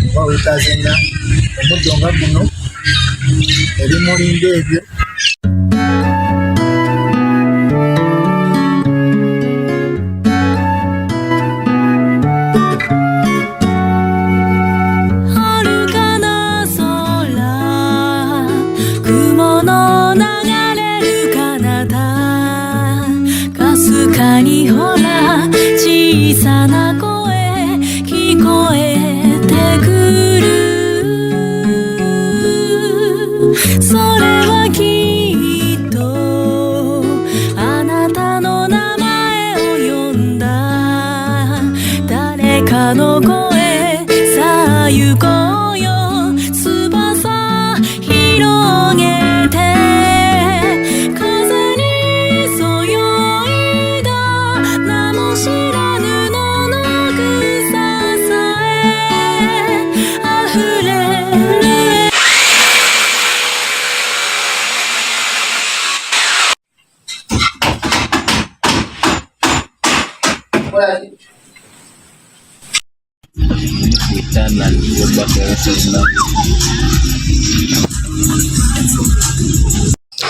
oba wetaazenga omuddo nga guno ebimulinda ebyo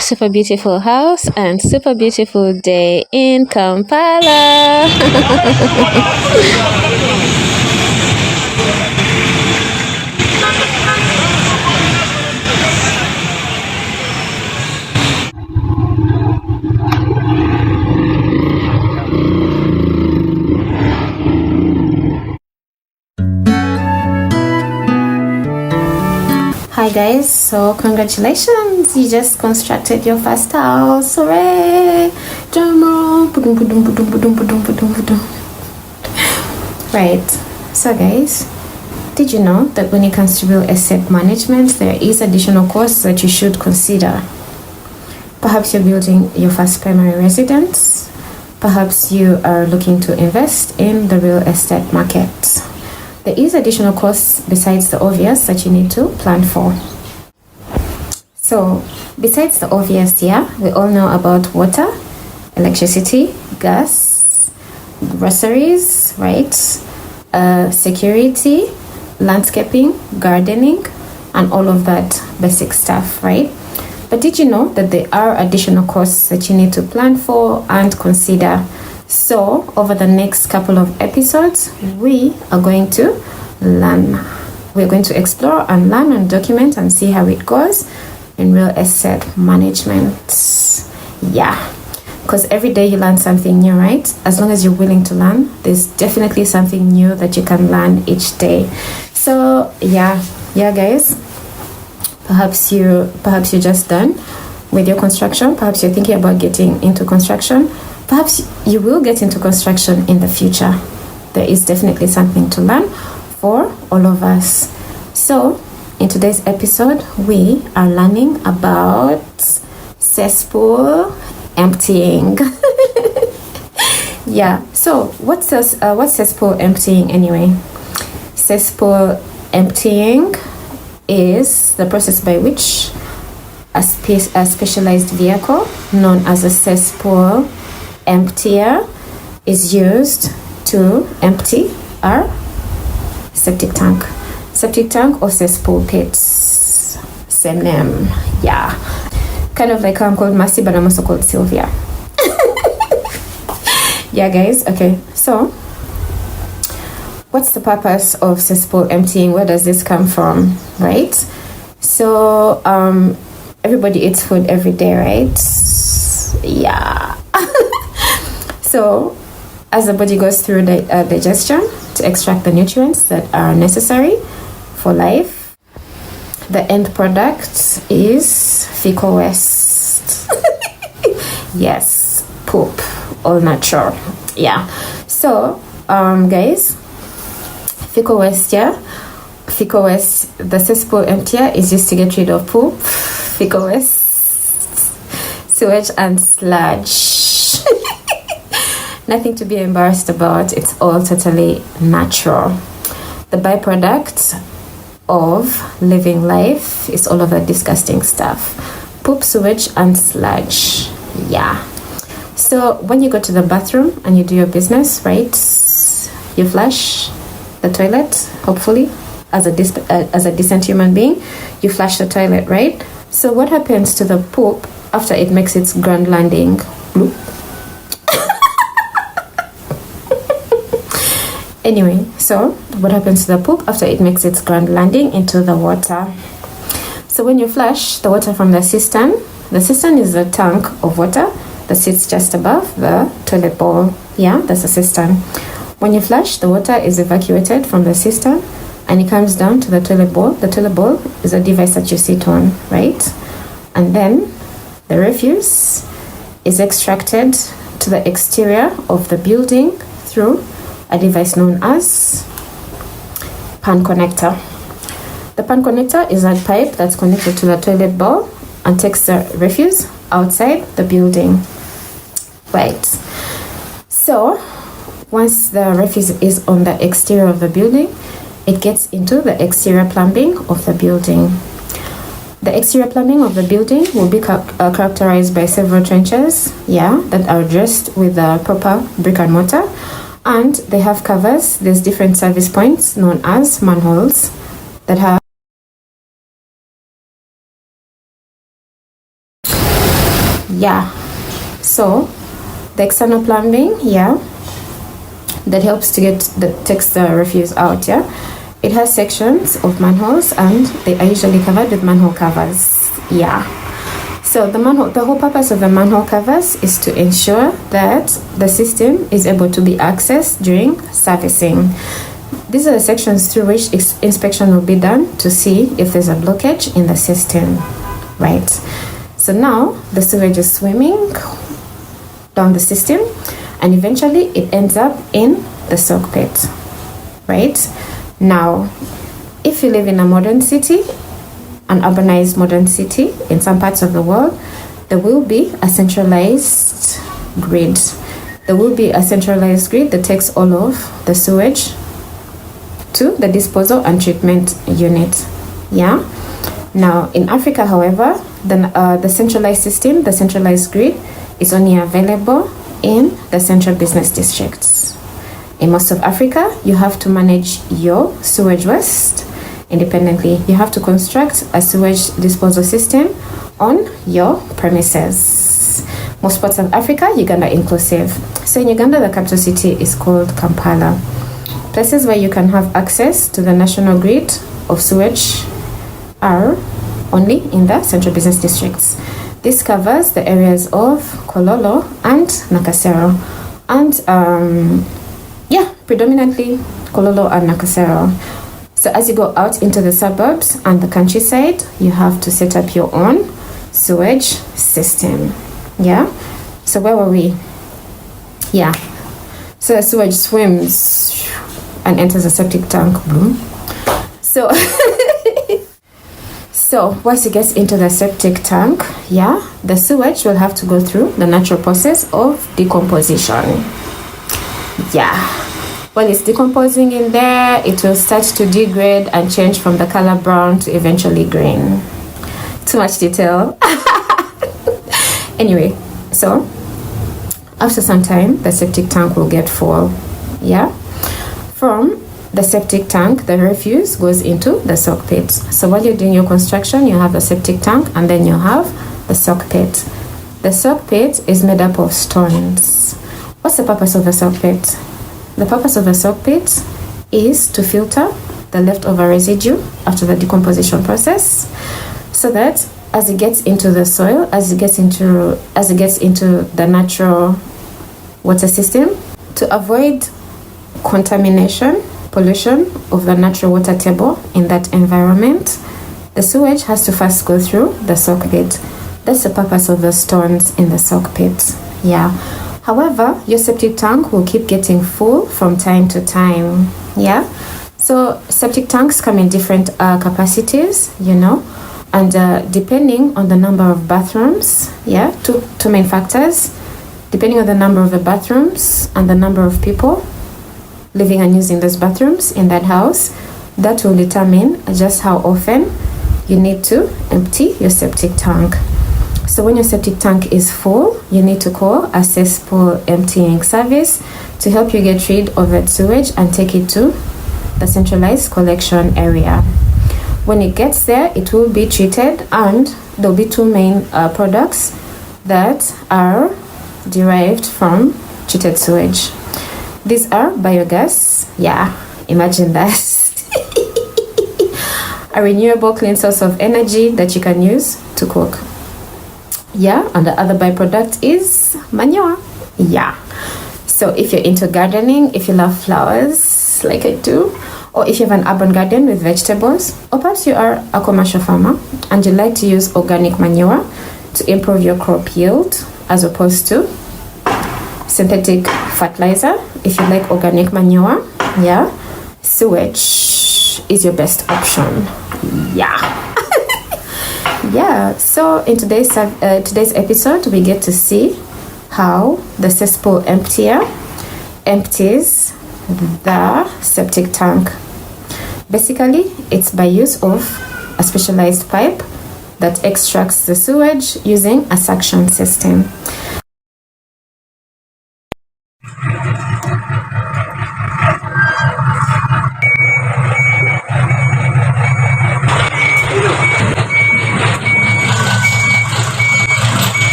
Super beautiful house and super beautiful day in Kampala. Hi guys, so congratulations, you just constructed your first house. Hooray! Drum roll. Right, so guys, did you know that when it comes to real estate management, there is additional costs that you should consider? Perhaps you're building your first primary residence. Perhaps you are looking to invest in the real estate market. There is additional costs besides the obvious that you need to plan for. So, besides the obvious, we all know about water, electricity, gas, groceries, right? Security, landscaping, gardening, and all of that basic stuff, right? But did you know that there are additional costs that you need to plan for and consider? So, over the next couple of episodes, we are going to learn. We're going to explore and learn and document and see how it goes in real estate management. Yeah, because every day you learn something new, right? As long as you're willing to learn, there's definitely something new that you can learn each day. So, yeah, guys. Perhaps you're just done with your construction. Perhaps you're thinking about getting into construction. Perhaps you will get into construction in the future. There is definitely something to learn for all of us. So, in today's episode, we are learning about cesspool emptying. Yeah, so what's cesspool emptying anyway? Cesspool emptying is the process by which a specialized vehicle known as a cesspool emptier is used to empty our septic tank or cesspool pits. Same name, yeah. Kind of like how I'm called Mercy, but I'm also called Sylvia. Yeah, guys. Okay, so what's the purpose of cesspool emptying? Where does this come from, right? So everybody eats food every day, right? Yeah. So as the body goes through the digestion to extract the nutrients that are necessary for life, the end product is fecal waste. Yes, poop, all natural. Yeah. So guys, fecal waste, the cesspool emptier is used to get rid of poop, fecal waste, sewage, and sludge. Nothing to be embarrassed about. It's all totally natural. The byproduct of living life is all of that disgusting stuff. Poop, sewage, and sludge. Yeah. So when you go to the bathroom and you do your business, right? You flush the toilet, hopefully, as a decent human being, you flush the toilet, right? So what happens to the poop after it makes its grand landing? Bloop. Anyway, so what happens to the poop after it makes its grand landing into the water? So when you flush the water from the cistern is a tank of water that sits just above the toilet bowl. Yeah, that's a cistern. When you flush, the water is evacuated from the cistern and it comes down to the toilet bowl. The toilet bowl is a device that you sit on, right? And then the refuse is extracted to the exterior of the building through a device known as pan connector. The pan connector is a pipe that's connected to the toilet bowl and takes the refuse outside the building. Right. So once the refuse is on the exterior of the building, it gets into the exterior plumbing of the building. The exterior plumbing of the building will be characterized by several trenches, that are dressed with the proper brick and mortar, and they have covers. There's different service points known as manholes that have so the external plumbing that helps to takes the refuse out. It has sections of manholes and they are usually covered with manhole covers. So the whole purpose of the manhole covers is to ensure that the system is able to be accessed during servicing. These are the sections through which inspection will be done to see if there's a blockage in the system, right? So now the sewage is swimming down the system and eventually it ends up in the soak pit, right? Now, if you live in a modern city, an urbanized modern city in some parts of the world, there will be a centralized grid. There will be a centralized grid that takes all of the sewage to the disposal and treatment unit. Now, in Africa, however, the centralized system, the centralized grid, is only available in the central business districts. In most of Africa, you have to manage your sewage waste independently. You have to construct a sewage disposal system on your premises. Most parts of Africa, Uganda inclusive. So in Uganda, the capital city is called Kampala. Places where you can have access to the national grid of sewage are only in the central business districts. This covers the areas of Kololo and Nakasero, and predominantly Kololo and Nakasero. So as you go out into the suburbs and the countryside, you have to set up your own sewage system. So where were we? So the sewage swims and enters a septic tank. So So once it gets into the septic tank, the sewage will have to go through the natural process of decomposition. While it's decomposing in there, it will start to degrade and change from the color brown to eventually green. Too much detail. Anyway, so after some time, the septic tank will get full. From the septic tank, the refuse goes into the soak pit. So while you're doing your construction, you have the septic tank and then you have the soak pit. The soak pit is made up of stones. What's the purpose of the soak pit? The purpose of the soak pit is to filter the leftover residue after the decomposition process, so that as it gets into the soil, as it gets into the natural water system, to avoid contamination, pollution of the natural water table in that environment, the sewage has to first go through the soak pit. That's the purpose of the stones in the soak pit. However, your septic tank will keep getting full from time to time. So septic tanks come in different capacities, and depending on the number of bathrooms, two main factors. Depending on the number of the bathrooms and the number of people living and using those bathrooms in that house, that will determine just how often you need to empty your septic tank. So when your septic tank is full, you need to call a cesspool emptying service to help you get rid of that sewage and take it to the centralized collection area. When it gets there, it will be treated, and there'll be two main products that are derived from treated sewage. These are biogas. Yeah, imagine that. A renewable clean source of energy that you can use to cook. Yeah, and the other byproduct is manure. Yeah. So if you're into gardening, if you love flowers like I do, or if you have an urban garden with vegetables, or perhaps you are a commercial farmer and you like to use organic manure to improve your crop yield as opposed to synthetic fertilizer, if you like organic manure, yeah, sewage is your best option. Yeah. Yeah, so in today's episode, we get to see how the cesspool emptier empties the septic tank. Basically, it's by use of a specialized pipe that extracts the sewage using a suction system.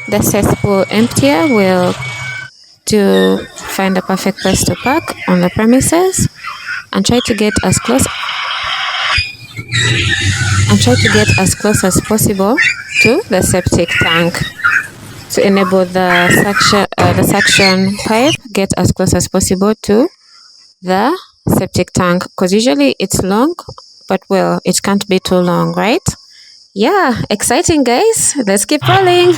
The cesspool emptier will find a perfect place to park on the premises and try to get as close as possible to the septic tank to enable the suction pipe get as close as possible to the septic tank, because usually it's long, but well, it can't be too long, right? Yeah, exciting guys. Let's keep rolling.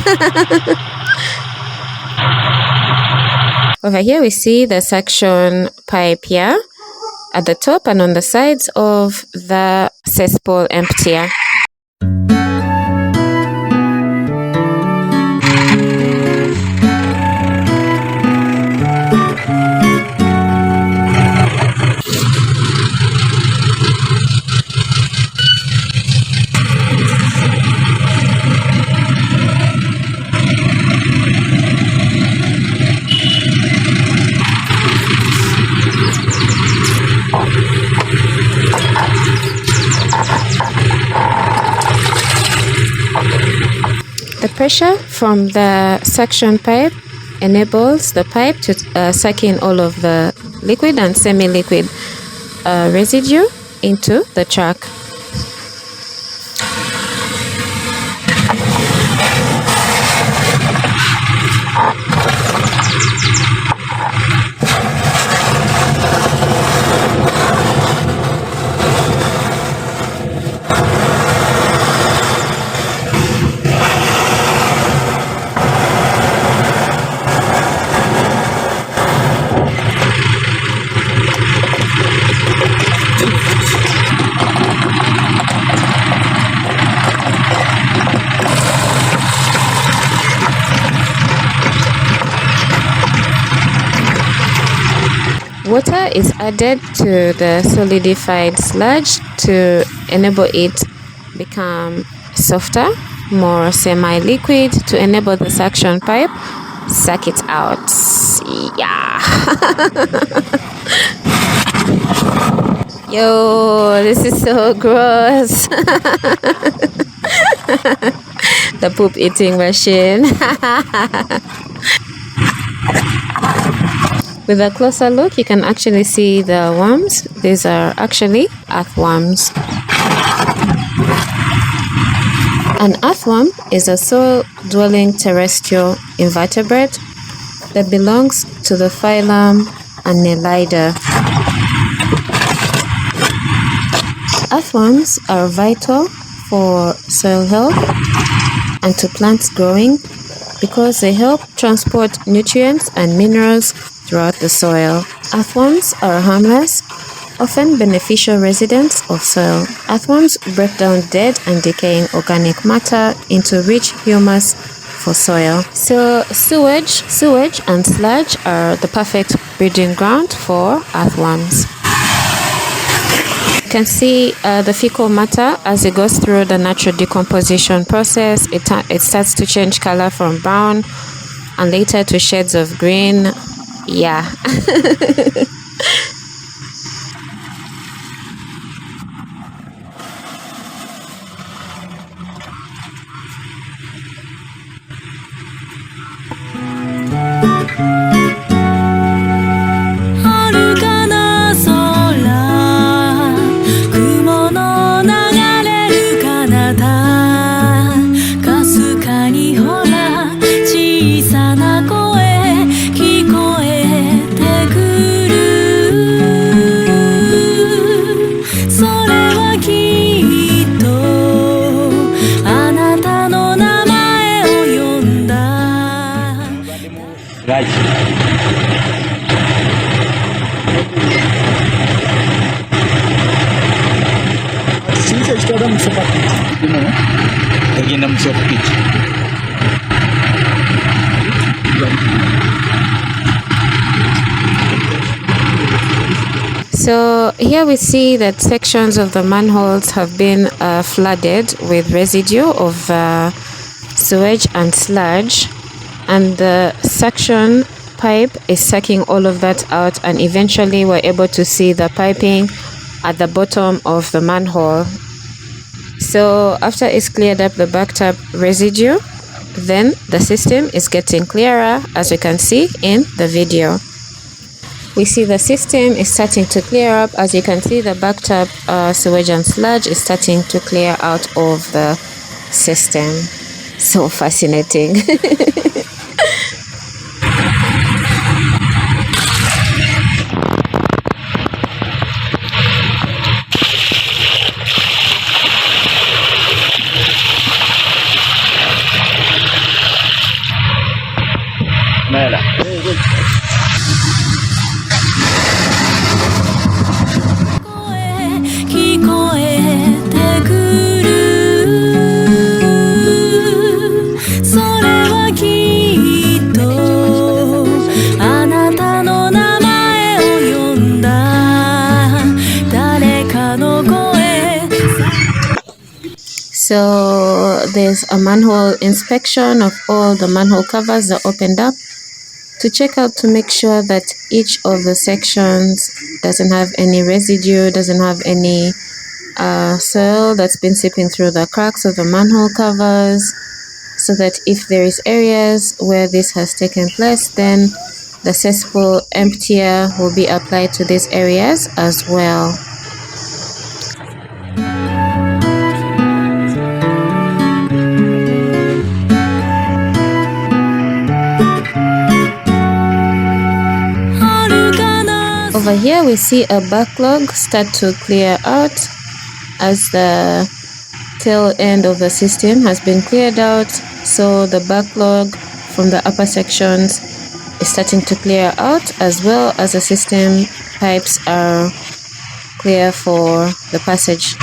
Over here we see the suction pipe here at the top and on the sides of the cesspool emptier. The pressure from the suction pipe enables the pipe to suck in all of the liquid and semi-liquid residue into the truck. Water is added to the solidified sludge to enable it become softer, more semi-liquid, to enable the suction pipe suck it out. Yeah. Yo, this is so gross. The poop eating machine. With a closer look, you can actually see the worms. These are actually earthworms. An earthworm is a soil-dwelling terrestrial invertebrate that belongs to the phylum Annelida. Earthworms are vital for soil health and to plants growing because they help transport nutrients and minerals throughout the soil. Earthworms are harmless, often beneficial residents of soil. Earthworms break down dead and decaying organic matter into rich humus for soil. So sewage and sludge are the perfect breeding ground for earthworms. You can see the fecal matter as it goes through the natural decomposition process. It starts to change color from brown and later to shades of green. Yeah. Kiyinza ekitwala mu septic guno egenda mu septic. So here we see that sections of the manholes have been flooded with residue of sewage and sludge, and the suction pipe is sucking all of that out, and eventually we're able to see the piping at the bottom of the manhole. So after it's cleared up the backtap residue, then the system is getting clearer, as you can see in the video. We see the system is starting to clear up. As you can see, the backtap sewage and sludge is starting to clear out of the system. So fascinating. So there's a manhole inspection of all the manhole covers that opened up to check out to make sure that each of the sections doesn't have any residue, doesn't have any soil that's been seeping through the cracks of the manhole covers, so that if there is areas where this has taken place, then the cesspool emptier will be applied to these areas as well. Over here we see a backlog start to clear out as the tail end of the system has been cleared out. So the backlog from the upper sections is starting to clear out, as well as the system pipes are clear for the passage.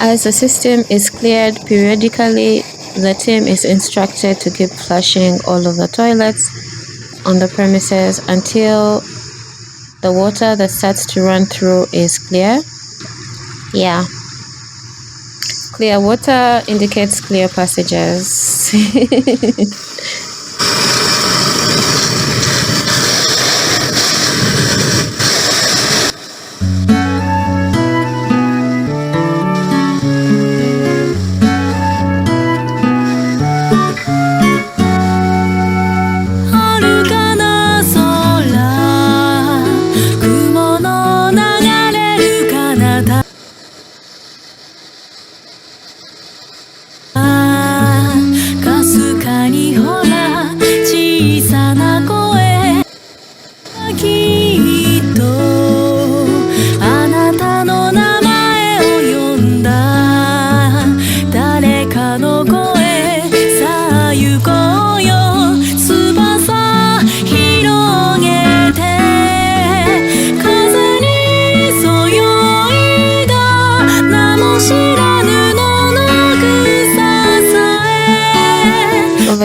As the system is cleared periodically, the team is instructed to keep flushing all of the toilets on the premises until the water that starts to run through is clear. Yeah. Clear water indicates clear passages. Cani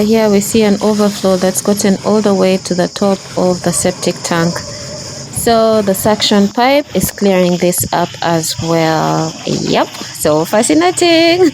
here we see an overflow that's gotten all the way to the top of the septic tank. So the suction pipe is clearing this up as well. Yep, so fascinating.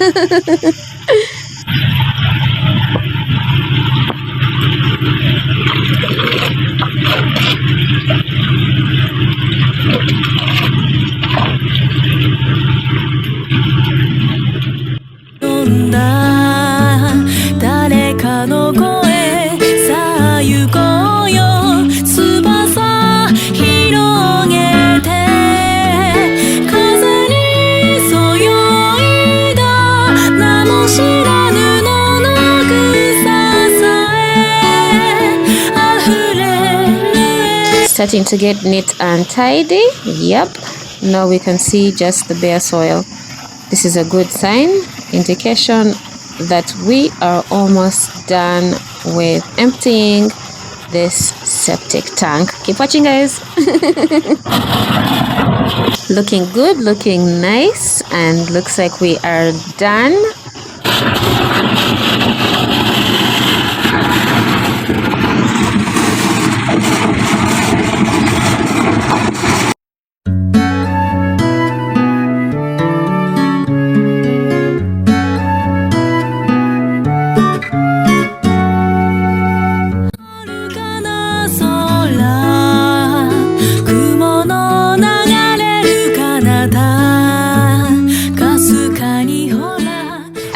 Starting to get neat and tidy. Yep, now we can see just the bare soil. This is a good sign, indication that we are almost done with emptying this septic tank. Keep watching, guys. Looking good, looking nice, and looks like we are done.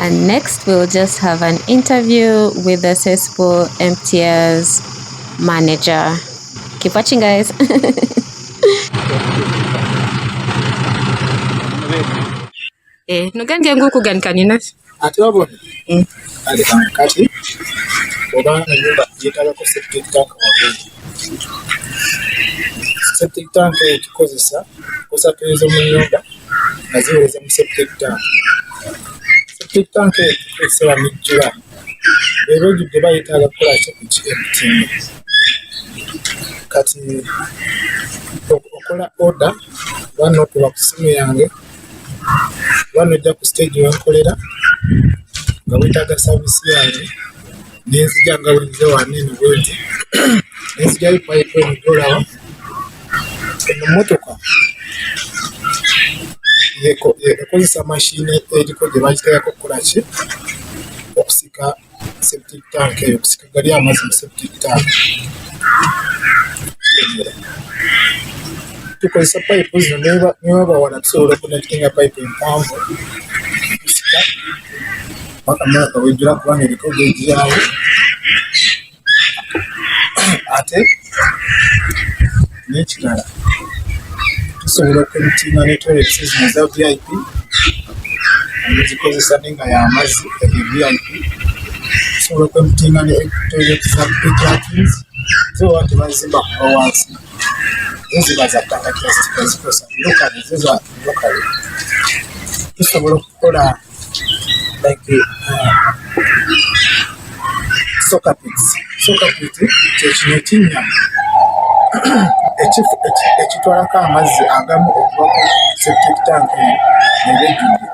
And next we'll just have an interview with the Cesspool emptiers manager. Keep watching, guys. Nugandi yangu kugankanina. Atiwabo. Kati. Oba nyumba yetala ko septic tank wabuji. Septic tank ekikozesa kosapezo mu nyumba naziweza mu septic tank. Septic tank esera mijjula. Bero jidde bayitala kola kyo ku emptying. Kati okola order wano okuba ku simu yange. Wano ojja ku stage wenkolera nga wetaaga service yange nenzija nga wenze wanene bwenti nenzijayo pipe emidolawo eno motoka ekozesa mashine eriko gye bagitayako okukola ki okusika septic tank eyo okusika gali amazzi mu septic tank. Tukozesa pipe zino newaba wala tusobola okuconnectinga pipe empanvu tusika paka mwaka wejjula kubanga eriko geegyawo ate n'ekirala tusobola okumitinga ne toilets zino eza VIP nezikozesa nenga y'amazzi VIP tusobola okumitinga ne toilets za petakins zoba tebazimba kuba wansi ziba za ttaka zikosa lokale ziza lokale. Tusobola okukola like soccer pits kyekino ekinnya ekitwalako amazzi agamu okuva ku septic tank nebejjudde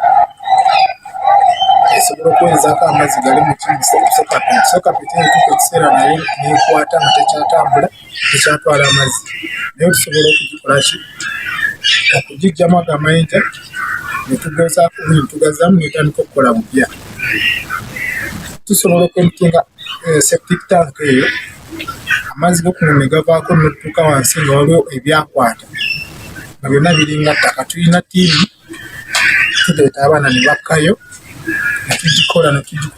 esobola okuweerezaako amazzi gali mu kimu soccer pit etuka ekiseera naye neekwata nga tekyatambula tekyatwala amazzi naye tusobola okugikolaki okugijjamu ago amayinja netugazaamu netandika okukola bupya. Tusobola okwemitinga septic tank eyo amazzi gokuno ne gavaako notuuka wansi nga waliwo ebyakwata nga byonna biringa ttaka. Tulina tiimu tuleeta abaana ne bakkayo netugikola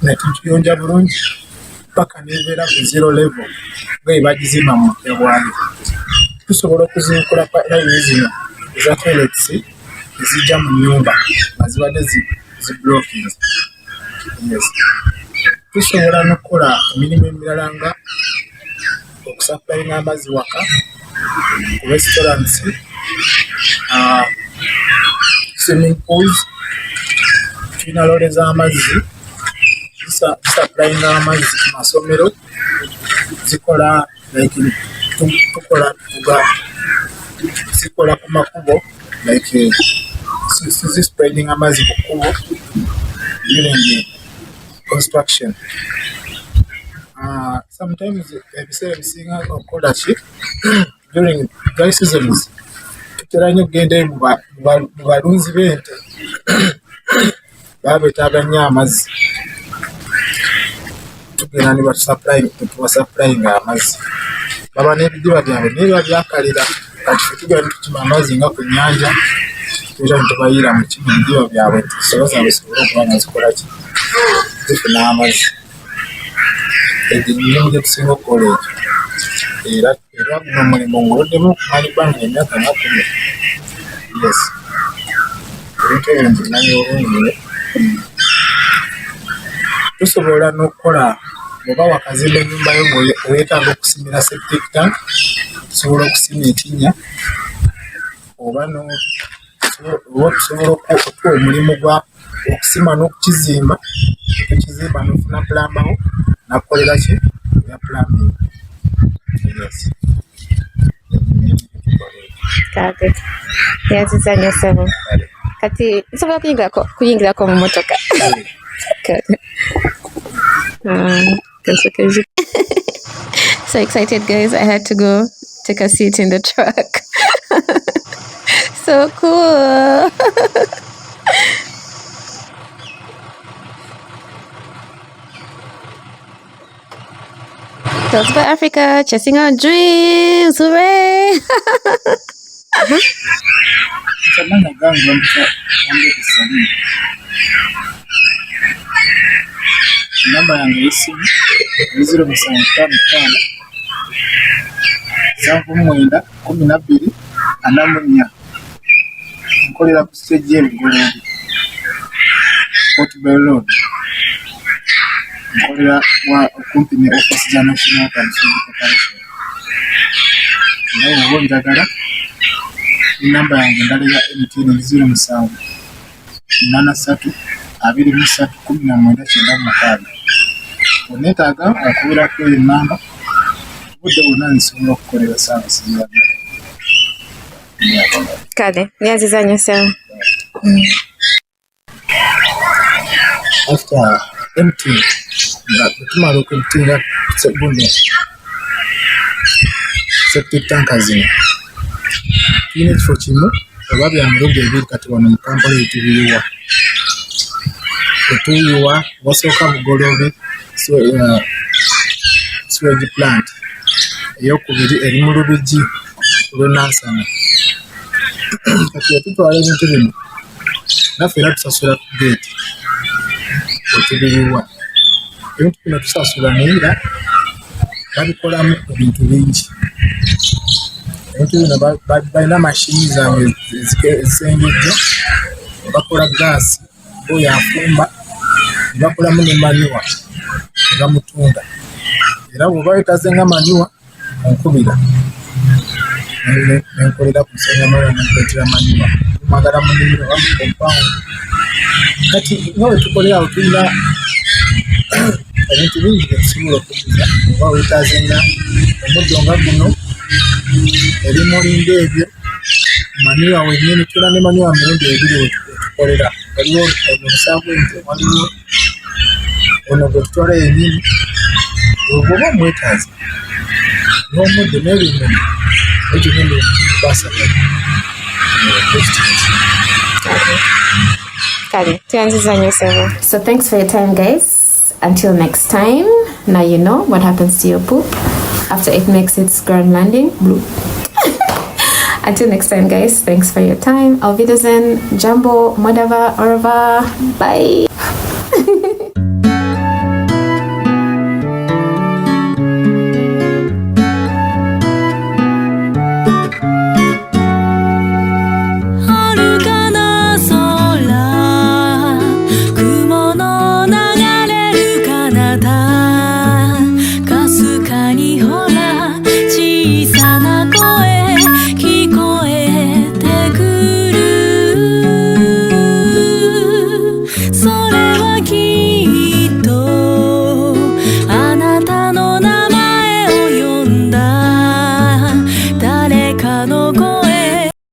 netugiyonja bulungi paka nebeera ku zero level nga ebagizimba mu mpya bwayo. Tusobola okuzinkula layini zino eza toilets ezijja mu nnyumba nga zibadde ziblokings. Yes. Tusobola n'okukola emirimu emirala nga okusaplayinga amazzi waka ku restaurants, swimming pools. Tulina loole z'amazzi zisaplayinga amazzi ku masomero zikola like zikola ku makubo like spreading amazzi ku kkubo during construction. sometimes ebiseera ebisinga okukola ki during dry seasons tutera nnyo okugenda mu balunzi b'ente baba beetaaga nnyo amazzi tugenda ne batuwasaplayinga amazzi baba n'ebidiba byabwe naye biba byakalira kati fe tugenda tukima amazzi nga ku nnyanja tuera ne tubayiira mu bidiba byabwe ensolo zaabwe zisobole okuba nga zikola ki zifuna amazzi egyo mirimu gye tusinga okukola egyo era guno mulimu ngoloddemu okumanyibwa nga emyaka nga 10 yes ebintu ebyo nzimanyi obungi tusobola n'okukola bw'oba wakazimba ennyumba yo ng'oyetaaga okusimira septic tank tusobola okusima ekinnya oba tusobola okuwa omulimu gwa okusima n'okukizimba okukizimba n'ofuna pulambawo nakukolera ki ya plumbing yes Kati yanziza nnyo ssebo kati nsobola kuyingirako mu motoka Kati. So excited, guys. I had to go take a seat in the truck. So cool. Talks about Africa, chasing our dreams. Hooray! Namba yange y'essimu 0755 7912 nkolera ku stage y'Ebugoloobi Port Bell Road nkolera okumpi ne office za National Council Corporation naye oba njagala namba yange endala ya MTN 07 83 23 1996 oneetaaga okubeerako eyo ennamba obudde bwonna nsobola okukolera saavisi ziyagala Kale, yanziza nnyo ssebo. After emptying nga tumala okuemptyinga guno septic tanka zino tulina ekifo kimu oba bya mirundi ebiri kati wano mu Kampala etubiyiwa wasooka Bugoloobi sewage plant eyokubiri eri mu Lubigi olw'Nansana kati yatutwala ebintu bino naffe era tusasula ku geeti wetubiyiwa ebintu bino tusasula naye era babikolamu ebintu bingi ebintu bino balina mashini zaabwe ezisengejja bakola gaasi oyo afumba nebakolamu ne maniwa nebamutunda era bw'oba wetazenga maniwa onkubira nenkolera ku nsonga nenkuleetera maniwa mwagala munimiro oba mu compound kati nga wetukolera awo tulina ebintu bingi byetusobola okuguza oba wetazenga omuddo nga guno ebimulinga ebyo maniwa wennyini tulina ne maniwa mirundi ebiri wetukolera waliwo omusaavu ente waliwo ono gwe tutwala yennyini oba omwetaazi n'omuddo n'ebinyonyi ekyo ngendo basagala Kale, tuyanziza nnyo ssebo. So thanks for your time, guys. Until next time, now you know what happens to your poop after it makes its ground landing. Bloop. Until next time, guys, thanks for your time. Auf Wiedersehen, Jumbo, Modava, Orva. Bye.